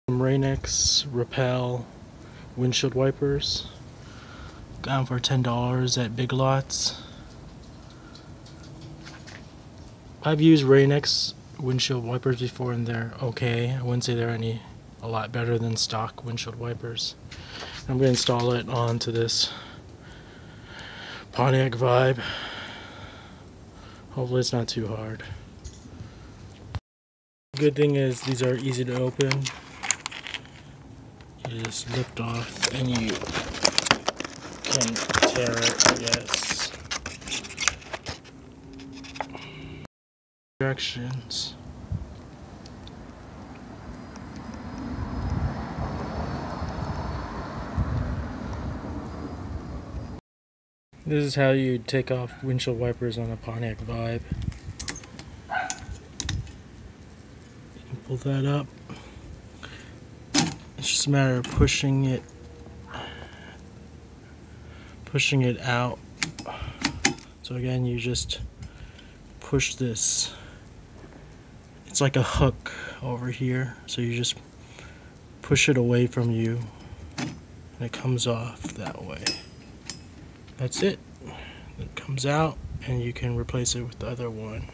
Some Rain-X Repel windshield wipers. Got them for $10 at Big Lots. I've used Rain-X windshield wipers before and they're okay. I wouldn't say they're a lot better than stock windshield wipers. I'm going to install it onto this Pontiac Vibe. Hopefully it's not too hard. The good thing is these are easy to open. You just lift off and you can tear it, I guess. Directions. This is how you take off windshield wipers on a Pontiac Vibe. You can pull that up. It's just a matter of pushing it out. So again, you just push this. It's like a hook over here. So you just push it away from you and it comes off that way. That's it. It comes out and you can replace it with the other one.